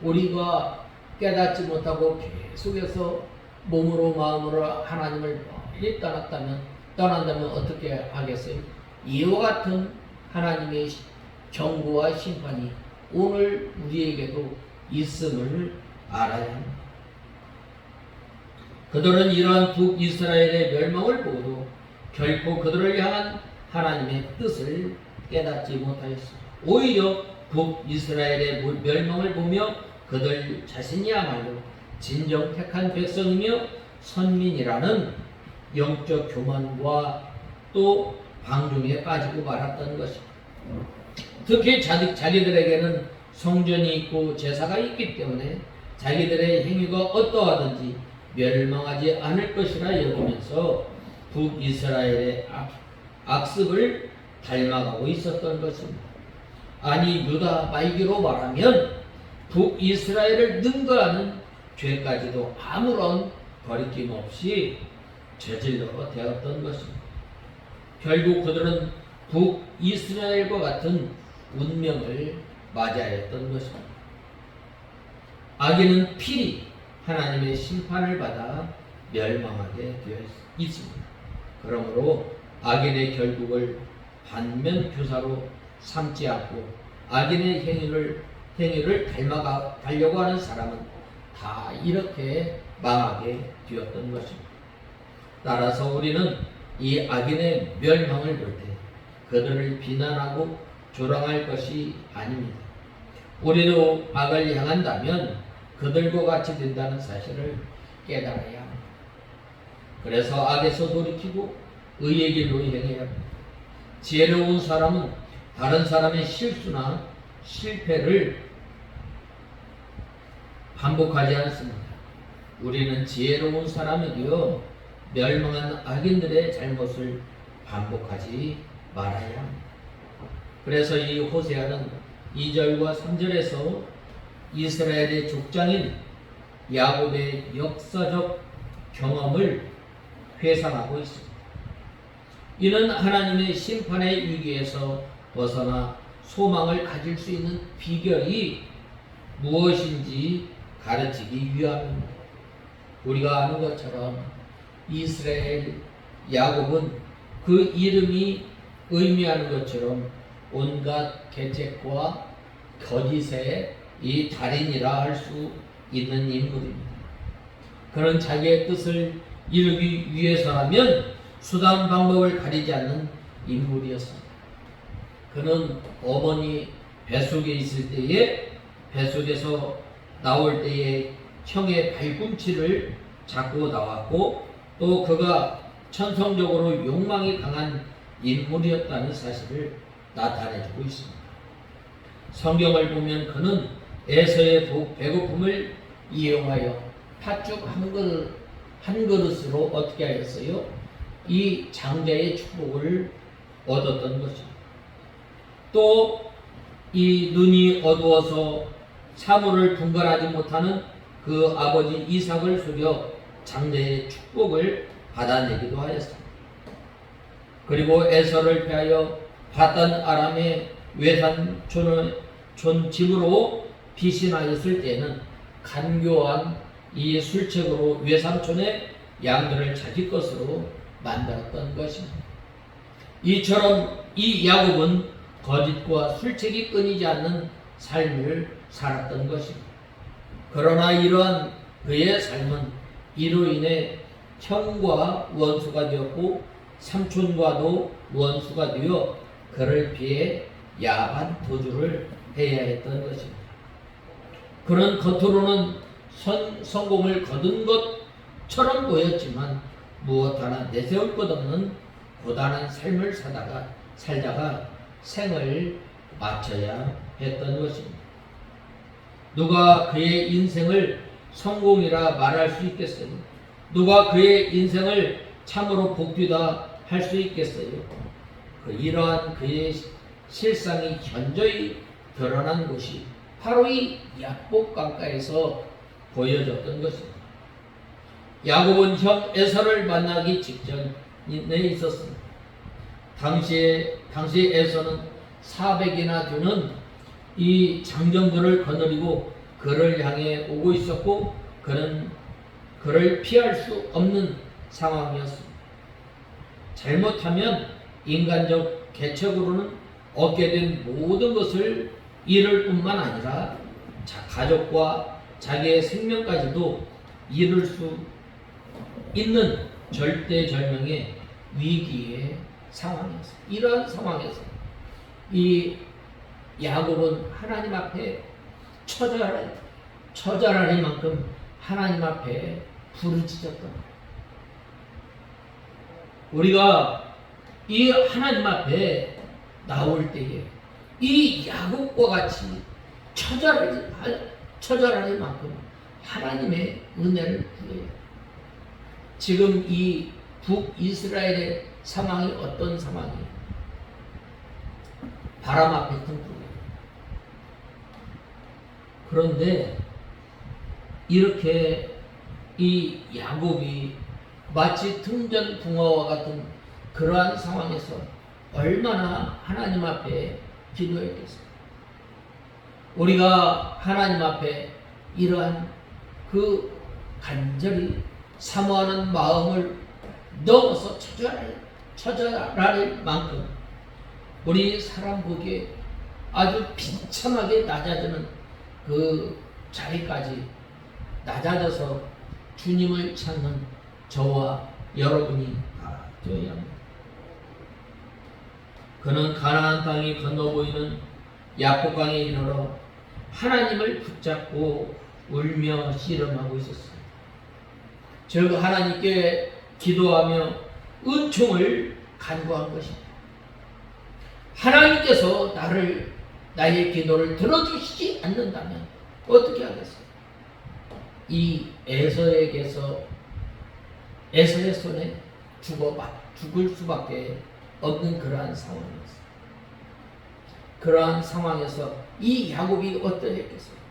우리가 깨닫지 못하고 계속해서 몸으로 마음으로 하나님을 멀리 떠난다면 어떻게 하겠어요? 이와 같은 하나님의 경고와 심판이 오늘 우리에게도 있음을 알아야 합니다. 그들은 이러한 북이스라엘의 멸망을 보고도 결코 그들을 향한 하나님의 뜻을 깨닫지 못하였습니다. 오히려 북이스라엘의 멸망을 보며 그들 자신이야말로 진정 택한 백성이며 선민이라는 영적 교만과 또 방종에 빠지고 말았던 것입니다. 특히 자기들에게는 성전이 있고 제사가 있기 때문에 자기들의 행위가 어떠하든지 멸망하지 않을 것이라 여기면서 북이스라엘의 악습을 닮아가고 있었던 것입니다. 아니 유다 말기로 말하면 북이스라엘을 능가하는 죄까지도 아무런 거리낌 없이 저질러 되었던 것입니다. 결국 그들은 북이스라엘과 같은 운명을 맞이하였던 것입니다. 악인은 필히 하나님의 심판을 받아 멸망하게 되어 있습니다. 그러므로 악인의 결국을 반면교사로 삼지 않고 악인의 행위를 닮아가려고 하는 사람은 다 이렇게 망하게 되었던 것입니다. 따라서 우리는 이 악인의 멸망을 볼 때 그들을 비난하고 조롱할 것이 아닙니다. 우리도 악을 향한다면 그들과 같이 된다는 사실을 깨달아야 합니다. 그래서 악에서 돌이키고 의의 길로 행해야 합니다. 지혜로운 사람은 다른 사람의 실수나 실패를 반복하지 않습니다. 우리는 지혜로운 사람이기요 멸망한 악인들의 잘못을 반복하지 말아야 합니다. 그래서 이 호세아는 2절과 3절에서 이스라엘의 족장인 야곱의 역사적 경험을 회상하고 있습니다. 이는 하나님의 심판의 위기에서 벗어나 소망을 가질 수 있는 비결이 무엇인지 가르치기 위함입니다. 우리가 아는 것처럼 이스라엘 야곱은 그 이름이 의미하는 것처럼 온갖 계책과 거짓의 이 달인이라 할 수 있는 인물입니다. 그는 자기의 뜻을 이루기 위해서라면 수단 방법을 가리지 않는 인물이었습니다. 그는 어머니 뱃속에 있을 때에 뱃속에서 나올 때에 형의 발꿈치를 잡고 나왔고 또 그가 천성적으로 욕망이 강한 인물이었다는 사실을 나타내주고 있습니다. 성경을 보면 그는 에서의 배고픔을 이용하여 팥죽 한 그릇으로 어떻게 하였어요? 이 장자의 축복을 얻었던 것입니다. 또 이 눈이 어두워서 사물을 분간하지 못하는 그 아버지 이삭을 속여 장자의 축복을 받아내기도 하였습니다. 그리고 에서를 피하여 바단 아람의 외산촌 집으로 피신하였을 때는 간교한 이 술책으로 외삼촌의 양들을 자기 것으로 만들었던 것입니다. 이처럼 이 야곱은 거짓과 술책이 끊이지 않는 삶을 살았던 것입니다. 그러나 이러한 그의 삶은 이로 인해 형과 원수가 되었고 삼촌과도 원수가 되어 그를 피해 야한 도주를 해야 했던 것입니다. 그는 겉으로는 성공을 거둔 것처럼 보였지만 무엇 하나 내세울 것 없는 고단한 삶을 살다가 생을 마쳐야 했던 것입니다. 누가 그의 인생을 성공이라 말할 수 있겠어요? 누가 그의 인생을 참으로 복되다 할 수 있겠어요? 이러한 그의 실상이 현저히 드러난 곳이 바로 이 야곱 강가에서 보여졌던 것입니다. 야곱은 형 에서를 만나기 직전에 있었습니다. 당시에 에서는 400이나 되는 이 장정들을 거느리고 그를 향해 오고 있었고 그는 그를 피할 수 없는 상황이었습니다. 잘못하면 인간적 개척으로는 얻게 된 모든 것을 잃을 뿐만 아니라 가족과 자기의 생명까지도 잃을 수 있는 절대절명의 위기의 상황이었습니다. 이러한 상황에서 이 야곱은 하나님 앞에 처절할 만큼 하나님 앞에 부르짖었던 거예요. 우리가 이 하나님 앞에 나올 때에 이 야곱과 같이 처절할 만큼 하나님의 은혜를 구해요. 지금 이 북이스라엘의 상황이 어떤 상황이에요? 바람 앞에 등불이에요. 그런데 이렇게 이 야곱이 마치 등전붕어와 같은 그러한 상황에서 얼마나 하나님 앞에 기도했겠어요. 우리가 하나님 앞에 이러한 그 간절히 사모하는 마음을 넘어서 처절할 만큼 우리 사람 보기에 아주 비참하게 낮아지는 그 자리까지 낮아져서 주님을 찾는 저와 여러분이 다 되어야 합니다. 그는 가나안 땅이 건너 보이는 야복강에 이르러 하나님을 붙잡고 울며 씨름하고 있었습니다. 즉 하나님께 기도하며 은총을 간구한 것입니다. 하나님께서 나의 기도를 들어주시지 않는다면 어떻게 하겠어요? 이 에서의 손에 죽을 수밖에 없는 그러한 상황이었어요. 그러한 상황에서 이 야곱이 어떠했겠어요?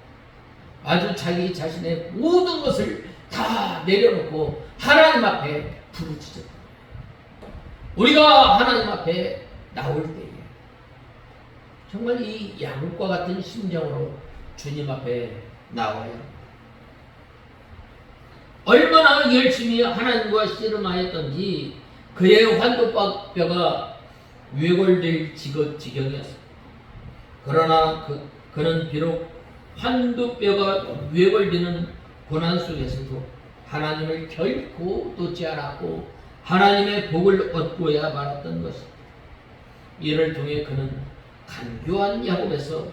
아주 자기 자신의 모든 것을 다 내려놓고 하나님 앞에 부르짖었다. 우리가 하나님 앞에 나올 때에 정말 이 야곱과 같은 심정으로 주님 앞에 나와야 합니다. 얼마나 열심히 하나님과 씨름하였던지 그의 환도뼈가 왜골될 지경이었습니다. 그러나 그는 비록 환도뼈가 왜골되는 고난 속에서도 하나님을 결코 놓지 않았고 하나님의 복을 얻고야 말았던 것입니다. 이를 통해 그는 간교한 야곱에서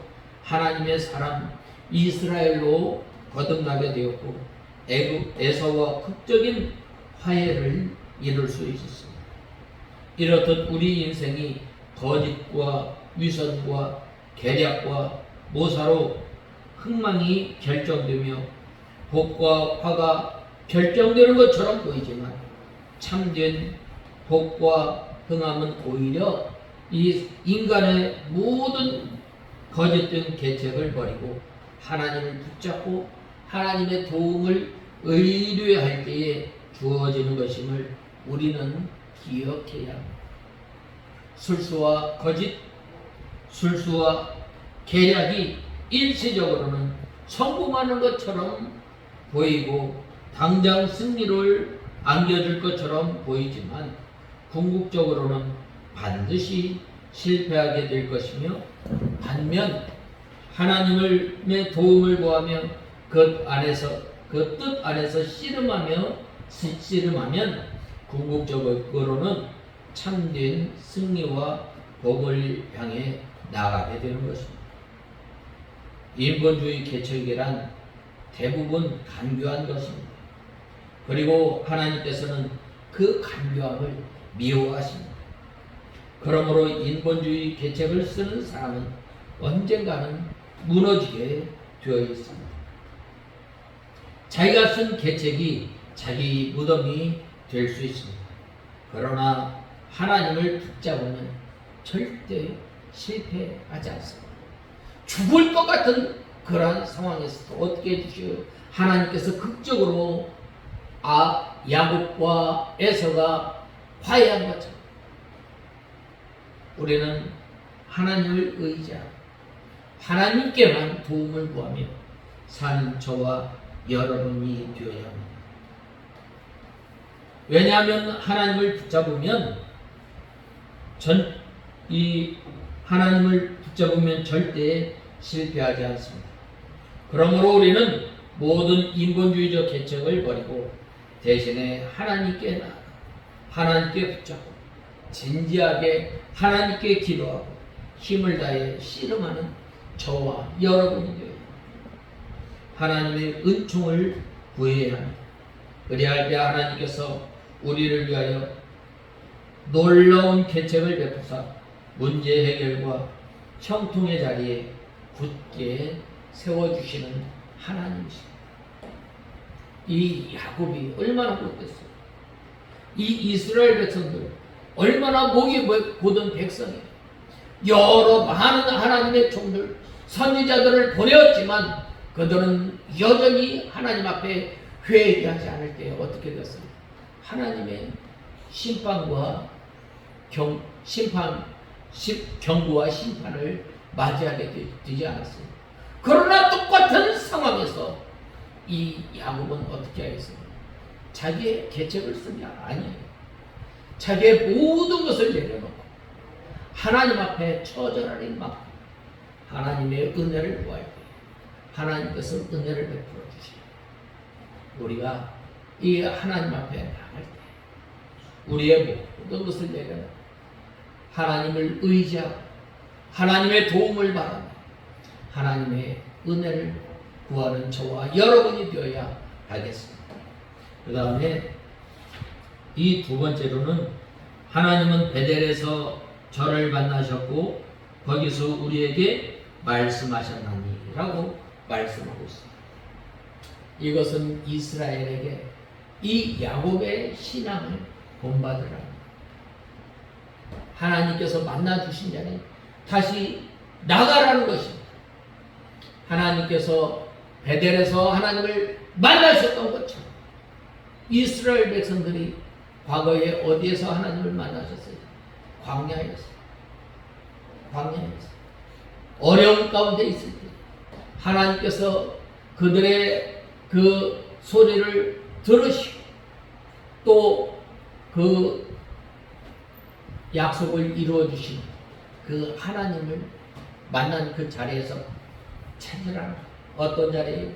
하나님의 사람 이스라엘로 거듭나게 되었고 에서와 극적인 화해를 이룰 수 있었습니다. 이렇듯 우리 인생이 거짓과 위선과 계략과 모사로 흥망이 결정되며 복과 화가 결정되는 것처럼 보이지만 참된 복과 흥함은 오히려 이 인간의 모든 거짓된 계책을 버리고 하나님을 붙잡고 하나님의 도움을 의뢰할 때에 주어지는 것임을 우리는 기억해야 합니다. 술수와 거짓, 술수와 계략이 일시적으로는 성공하는 것처럼 보이고 당장 승리를 안겨줄 것처럼 보이지만 궁극적으로는 반드시 실패하게 될 것이며 반면 하나님의 도움을 구하며 그 뜻 안에서 씨름하면 궁극적으로는 참된 승리와 복을 향해 나아가게 되는 것입니다. 인본주의 개척이란 대부분 간교한 것입니다. 그리고 하나님께서는 그 간교함을 미워하십니다. 그러므로 인본주의 개척을 쓰는 사람은 언젠가는 무너지게 되어 있습니다. 자기가 쓴 개책이 자기 무덤이 될 수 있습니다. 그러나 하나님을 붙잡으면 절대 실패하지 않습니다. 죽을 것 같은 그러한 상황에서도 어떻게 해주시오? 하나님께서 극적으로 야곱과 에서가 화해한 것처럼 우리는 하나님을 의지하고 하나님께만 도움을 구하며 사는 저와 여러분이 되어야 합니다. 왜냐하면 하나님을 붙잡으면 하나님을 붙잡으면 절대 실패하지 않습니다. 그러므로 우리는 모든 인본주의적 개척을 버리고 대신에 하나님께 나아가 하나님께 붙잡고 진지하게 하나님께 기도하고 힘을 다해 씨름하는 저와 여러분이 되어야 합니다. 하나님의 은총을 구해야 합니다. 그리할 때 하나님께서 우리를 위하여 놀라운 개책을 베푸사 문제 해결과 형통의 자리에 굳게 세워주시는 하나님이십니다. 이 야곱이 얼마나 못됐어요. 이 이스라엘 백성들 얼마나 목이 곧은 백성이에요. 여러 많은 하나님의 종들 선지자들을 보내었지만 그들은 여전히 하나님 앞에 회개하지 않을 때 어떻게 됐습니까? 하나님의 심판과 경고와 심판을 맞이하게 되지 않았습니다. 그러나 똑같은 상황에서 이 야곱은 어떻게 하겠습니까? 자기의 계책을 쓴 게 아니에요. 자기의 모든 것을 내려놓고 하나님 앞에 처절하게 막 하나님의 은혜를 구할 때 하나님께서 은혜를 베풀어 주시고 우리가 이 하나님 앞에 나갈 때 우리의 모든 것을 내려놓고 하나님을 의지하고 하나님의 도움을 바라며 하나님의 은혜를 구하는 저와 여러분이 되어야 하겠습니다. 그 다음에 이 두 번째로는 하나님은 베델에서 저를 만나셨고 거기서 우리에게 말씀하셨나니 라고 말씀하고 있습니다. 이것은 이스라엘에게 이 야곱의 신앙을 본받으라. 하나님께서 만나주신 자는 다시 나가라는 것입니다. 하나님께서 베델에서 하나님을 만나셨던 것처럼 이스라엘 백성들이 과거에 어디에서 하나님을 만나셨어요? 광야에서. 어려운 가운데 있을 때 하나님께서 그들의 그 소리를 들으시고 또 그 약속을 이루어 주신 그 하나님을 만난 그 자리에서 찾으라. 어떤 자리에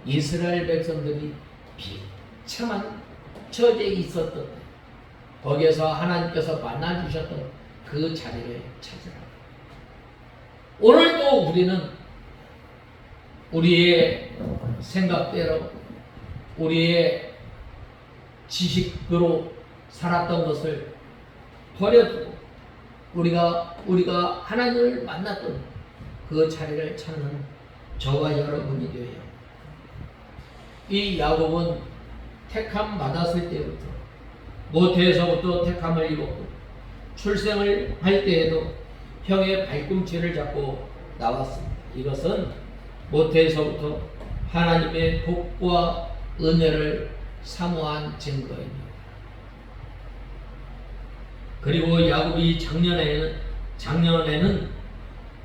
이스라엘 백성들이 비참한 처지에 있었던 때 거기에서 하나님께서 만나 주셨던 그 자리를 찾으라. 오늘도 우리는 우리의 생각대로 우리의 지식으로 살았던 것을 버려두고 우리가 하나님을 만났던 그 자리를 찾는 저와 여러분이 되어야 합니다. 이 야곱은 택함 받았을 때부터 모태에서부터 택함을 입었고 출생을 할 때에도 형의 발꿈치를 잡고 나왔습니다. 이것은 모태에서부터 하나님의 복과 은혜를 사모한 증거입니다. 그리고 야곱이 작년에는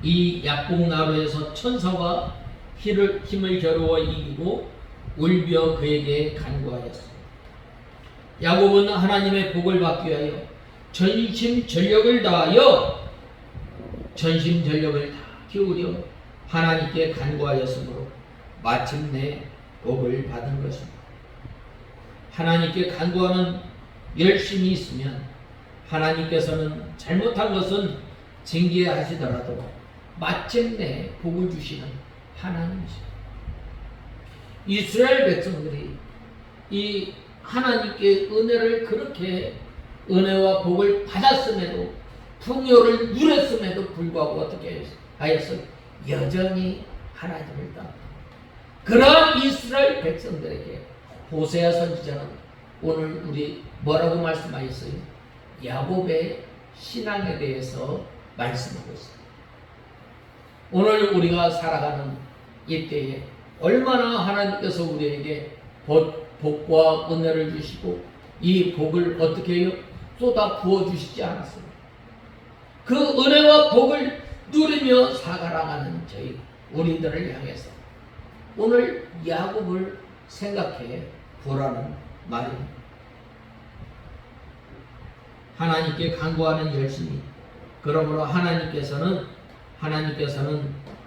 이 약복나루에서 천사가 힘을 겨루어 이기고 울며 그에게 간구하였습니다. 야곱은 하나님의 복을 받기 위하여 전심전력을 다 기울여 하나님께 간구하였으므로 마침내 복을 받은 것입니다. 하나님께 간구하는 열심이 있으면 하나님께서는 잘못한 것은 징계하시더라도 마침내 복을 주시는 하나님이십니다. 이스라엘 백성들이 이 하나님께 은혜를 그렇게 은혜와 복을 받았음에도 풍요를 누렸음에도 불구하고 어떻게 하였어요? 여전히 하나님을 떠났다. 그런 이스라엘 백성들에게 호세아 선지자는 오늘 우리 뭐라고 말씀하셨어요? 야곱의 신앙에 대해서 말씀하고 있습니다. 오늘 우리가 살아가는 이때에 얼마나 하나님께서 우리에게 복과 은혜를 주시고 이 복을 어떻게 해요? 쏟아 부어주시지 않았습니다. 그 은혜와 복을 누리며 살아가는 저희 우리들을 향해서 오늘 야곱을 생각해 보라는 말입니다. 하나님께 간구하는 열심이, 그러므로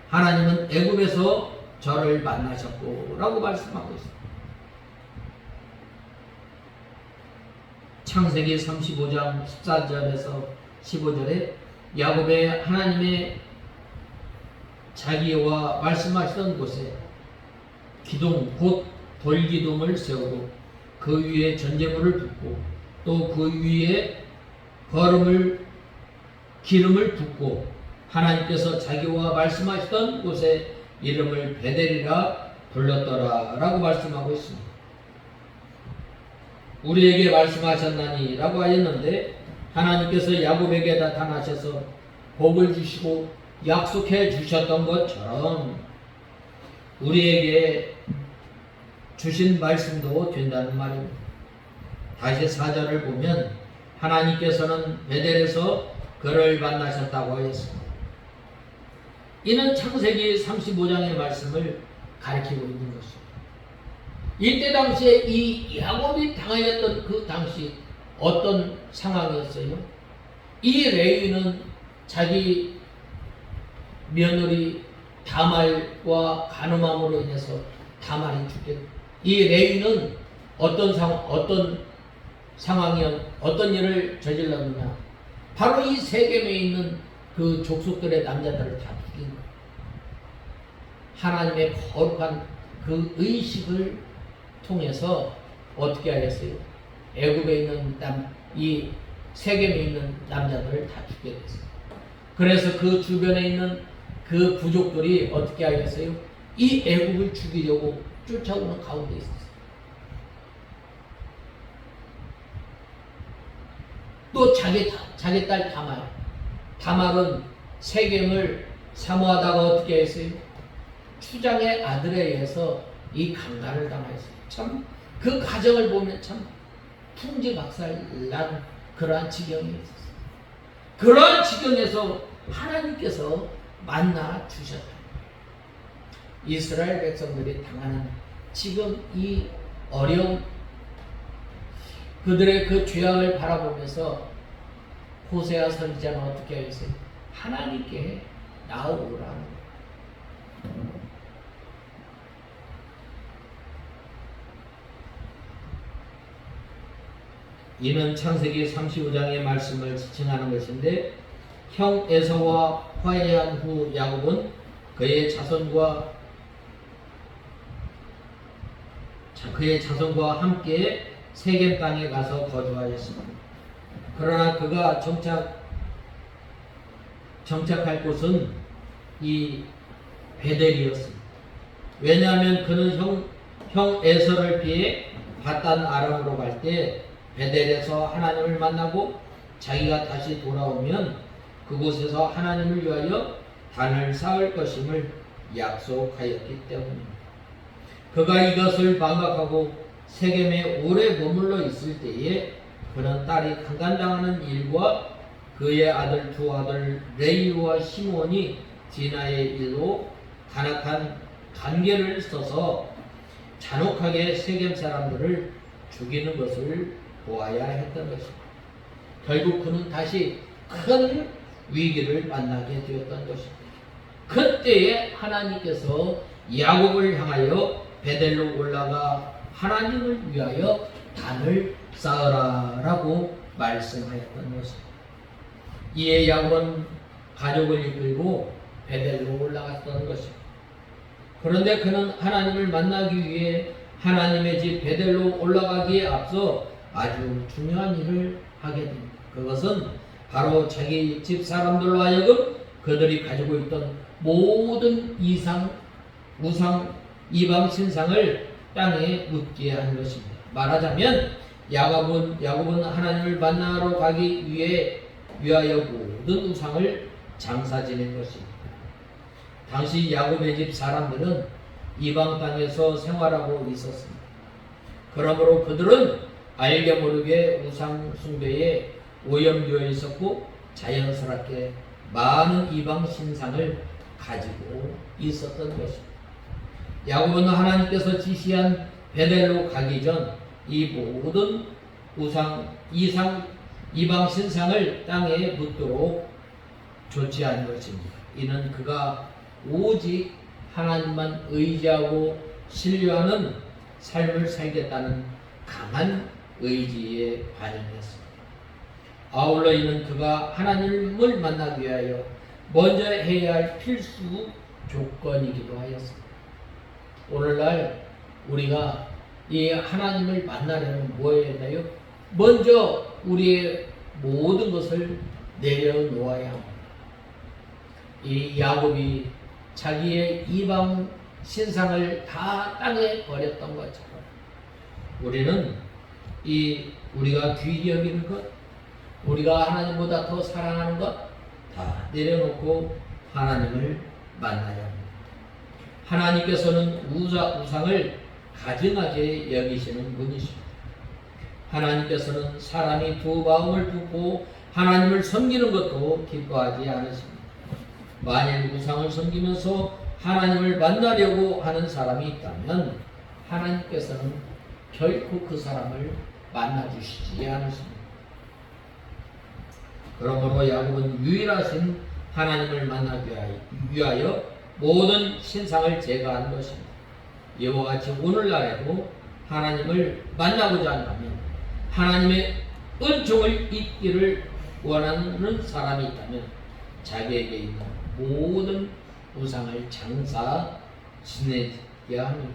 하나님은 애굽에서 저를 만나셨고 라고 말씀하고 있습니다. 창세기 35장 14절에서 15절에 야곱의 하나님의 자기와 말씀하시던 곳에 기둥 곧 돌기둥을 세우고 그 위에 전제물을 붓고 또 그 위에 기름을 붓고 하나님께서 자기와 말씀하시던 곳에 이름을 베델이라 불렀더라 라고 말씀하고 있습니다. 우리에게 말씀하셨나니 라고 하였는데 하나님께서 야곱에게 나타나셔서 복을 주시고 약속해 주셨던 것처럼 우리에게 주신 말씀도 된다는 말입니다. 다시 4절을 보면 하나님께서는 베델에서 그를 만나셨다고 하였습니다. 이는 창세기 35장의 말씀을 가리키고 있는 것입니다. 이때 당시에 이 야곱이 당하였던 그 당시 어떤 상황이었어요? 이 레위는 자기 며느리 다말과 간음함으로 인해서 다말이 죽게. 이 레위는 어떤 일을 저질렀느냐? 바로 이 세겜에 있는 그 족속들의 남자들을 다 죽인 거예요. 하나님의 거룩한 그 의식을 통해서 어떻게 하겠어요? 애굽에 있는 이 세겜에 있는 남자들을 다 죽게 됐어요. 그래서 그 주변에 있는 그 부족들이 어떻게 하겠어요? 이 애굽을 죽이려고 쫓아오는 가운데 있었어요. 또 자기 딸 다말은 세겜을 사모하다가 어떻게 했어요? 추장의 아들에 의해서 이 강간을 당했어요. 참 그 가정을 보면 참 풍지박살난 그러한 지경이 있었어요. 그러한 지경에서 하나님께서 만나 주셨다. 이스라엘 백성들이 당하는 지금 이 어려운 그들의 그 죄악을 바라보면서 호세아 선지자는 어떻게 하겠어요? 하나님께 나오라는 거예요. 이는 창세기 35장의 말씀을 지칭하는 것인데 형 에서와 화해한 후 야곱은 그의 자손과 함께 세겜 땅에 가서 거주하였습니다. 그러나 그가 정착할 곳은 이 베델이었습니다. 왜냐하면 그는 형 에서를 피해 바단 아람으로 갈 때 베델에서 하나님을 만나고 자기가 다시 돌아오면 그곳에서 하나님을 위하여 단을 쌓을 것임을 약속하였기 때문입니다. 그가 이것을 망각하고 세겜에 오래 머물러 있을 때에 그는 딸이 강간당하는 일과 그의 두 아들 레이와 시몬이 디나의 일로 간악한 관계를 써서 잔혹하게 세겜 사람들을 죽이는 것을 보아야 했던 것입니다. 결국 그는 다시 큰 위기를 만나게 되었던 것입니다. 그때에 하나님께서 야곱을 향하여 베델로 올라가 하나님을 위하여 단을 쌓으라라고 말씀하였던 것입니다. 이에 야곱은 가족을 이끌고 베델로 올라갔던 것입니다. 그런데 그는 하나님을 만나기 위해 하나님의 집 베델로 올라가기에 앞서 아주 중요한 일을 하게 됩니다. 그것은 바로 자기 집 사람들로 하여금 그들이 가지고 있던 모든 우상, 이방 신상을 땅에 묻게 한 것입니다. 말하자면 야곱은 하나님을 만나러 가기 위하여 모든 우상을 장사 지낸 것입니다. 당시 야곱의 집 사람들은 이방 땅에서 생활하고 있었습니다. 그러므로 그들은 알게 모르게 우상 숭배에 오염되어 있었고 자연스럽게 많은 이방 신상을 가지고 있었던 것입니다. 야곱은 하나님께서 지시한 베델로 가기 전 이 모든 이방 신상을 땅에 묻도록 조치한 것입니다. 이는 그가 오직 하나님만 의지하고 신뢰하는 삶을 살겠다는 강한 의지의 반응이었습니다. 아울러 이는 그가 하나님을 만나기 위하여 먼저 해야 할 필수 조건이기도 하였습니다. 오늘날 우리가 이 하나님을 만나려면 뭐 해야 되나요? 먼저 우리의 모든 것을 내려놓아야 합니다. 이 야곱이 자기의 이방 신상을 다 땅에 버렸던 것처럼 우리는 우리가 귀히 여기는 것, 우리가 하나님보다 더 사랑하는 것 다 내려놓고 하나님을 만나야 합니다. 하나님께서는 우상을 가증하게 여기시는 분이십니다. 하나님께서는 사람이 두 마음을 두고 하나님을 섬기는 것도 기뻐하지 않으십니다. 만일 우상을 섬기면서 하나님을 만나려고 하는 사람이 있다면 하나님께서는 결코 그 사람을 만나주시지 않으십니다. 그러므로 야곱은 유일하신 하나님을 만나기 위하여 모든 신상을 제거한 것입니다. 이와 같이 오늘날에도 하나님을 만나고자 한다면 하나님의 은총을 잊기를 원하는 사람이 있다면 자기에게 있는 모든 우상을 장사 지내야 합니다.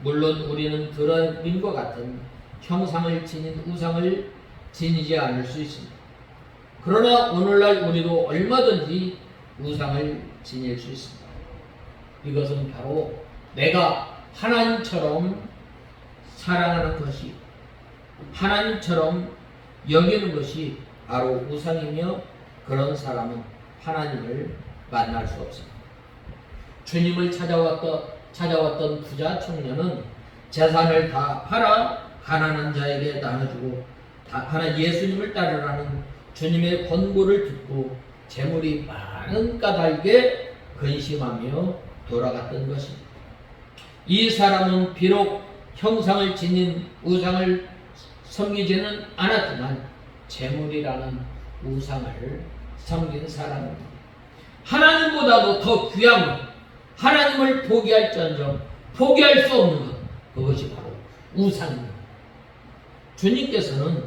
물론 우리는 드라민과 같은 형상을 지닌 우상을 지니지 않을 수 있습니다. 그러나 오늘날 우리도 얼마든지 우상을 지닐 수 있습니다. 이것은 바로 내가 하나님처럼 사랑하는 것이, 하나님처럼 여기는 것이 바로 우상이며 그런 사람은 하나님을 만날 수 없습니다. 주님을 찾아왔던 부자 청년은 재산을 다 팔아 가난한 자에게 나눠주고 예수님을 따르라는 주님의 권고를 듣고 재물이 많은 까닭에 근심하며 돌아갔던 것입니다. 이 사람은 비록 형상을 지닌 우상을 섬기지는 않았지만 재물이라는 우상을 섬긴 사람입니다. 하나님보다도 더 귀한 것, 하나님을 포기할지언정 포기할 수 없는 것, 그것이 바로 우상입니다. 주님께서는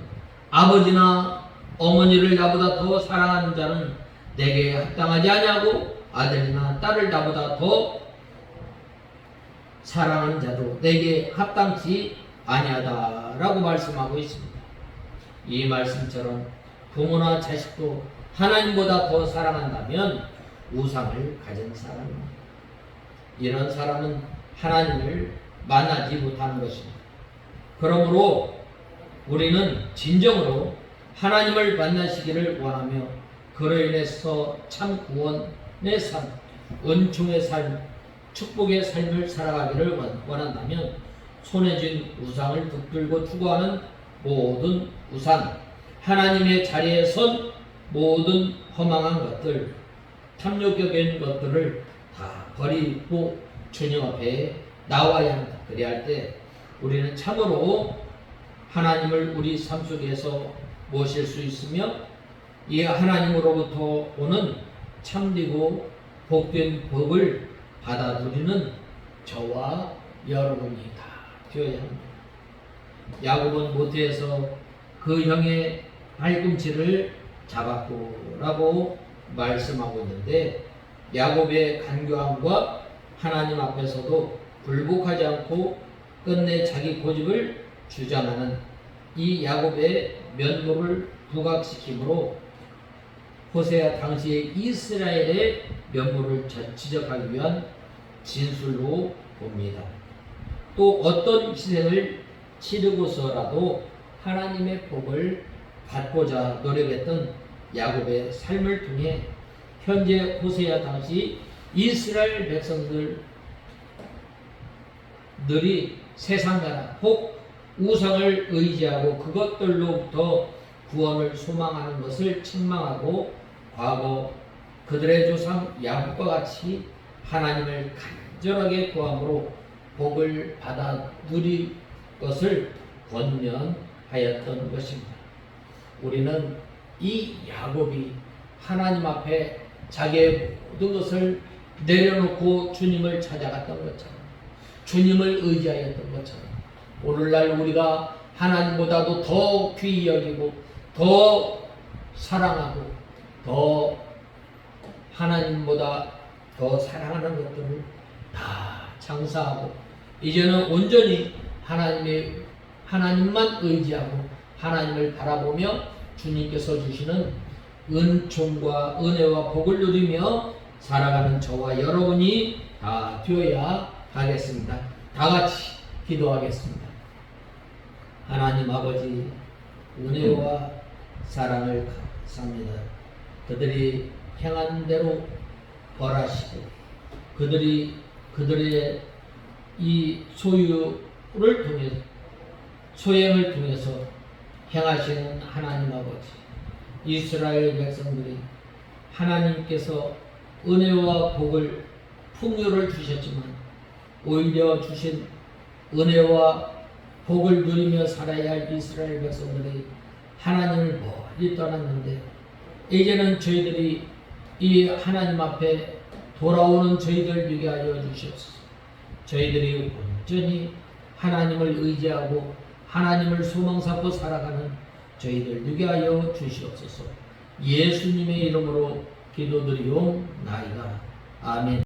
아버지나 어머니를 나보다 더 사랑하는 자는 내게 합당하지 아니하고 아들이나 딸을 나보다 더 사랑하는 자도 내게 합당치 아니하다라고 말씀하고 있습니다. 이 말씀처럼 부모나 자식도 하나님보다 더 사랑한다면 우상을 가진 사람입니다. 이런 사람은 하나님을 만나지 못하는 것입니다. 그러므로 우리는 진정으로 하나님을 만나시기를 원하며 그로 인해서 참 구원의 삶, 은총의 삶, 축복의 삶을 살아가기를 원한다면 손에 쥔 우상을 붙들고 추구하는 모든 우상, 하나님의 자리에 선 모든 허망한 것들, 탐욕적인 것들을 다 버리고 주님 앞에 나와야 한다. 그리할 때 우리는 참으로 하나님을 우리 삶 속에서 모실 수 있으며 이 하나님으로부터 오는 참되고 복된 복을 받아 누리는 저와 여러분이 다 되어야 합니다. 야곱은 모태에서 그 형의 발꿈치를 잡았고라고 말씀하고 있는데, 야곱의 간교함과 하나님 앞에서도 굴복하지 않고 끝내 자기 고집을 주장하는 이 야곱의 면모를 부각시키므로 호세아 당시의 이스라엘의 면모를 지적하기 위한 진술로 봅니다. 또 어떤 희생을 치르고서라도 하나님의 복을 받고자 노력했던 야곱의 삶을 통해 현재 호세아 당시 이스라엘 백성들이 세상나라 혹 우상을 의지하고 그것들로부터 구원을 소망하는 것을 책망하고 과거 그들의 조상 야곱과 같이 하나님을 간절하게 구함으로 복을 받아 누릴 것을 권면하였던 것입니다. 우리는 이 야곱이 하나님 앞에 자기의 모든 것을 내려놓고 주님을 찾아갔던 것처럼, 주님을 의지하였던 것처럼, 오늘날 우리가 하나님보다도 더 귀히 여기고 더 사랑하고 더 하나님보다 더 사랑하는 것들을 다 장사하고 이제는 온전히 하나님만 의지하고 하나님을 바라보며 주님께서 주시는 은총과 은혜와 복을 누리며 살아가는 저와 여러분이 다 되어야 하겠습니다. 다 같이 기도하겠습니다. 하나님 아버지, 은혜와 사랑을 감사합니다. 그들이 행한 대로 벌하시고 그들의 이 소유를 통해서 소행을 통해서 행하시는 하나님 아버지, 이스라엘 백성들이 하나님께서 은혜와 복을 풍요를 주셨지만 오히려 주신 은혜와 복을 누리며 살아야 할 이스라엘 백성들이 하나님을 멀리 떠났는데, 이제는 저희들이 이 하나님 앞에 돌아오는 저희들 되게 하여 주시옵소서. 저희들이 온전히 하나님을 의지하고 하나님을 소망 삼고 살아가는 저희들 되게 하여 주시옵소서. 예수님의 이름으로 기도드리옵나이다. 아멘.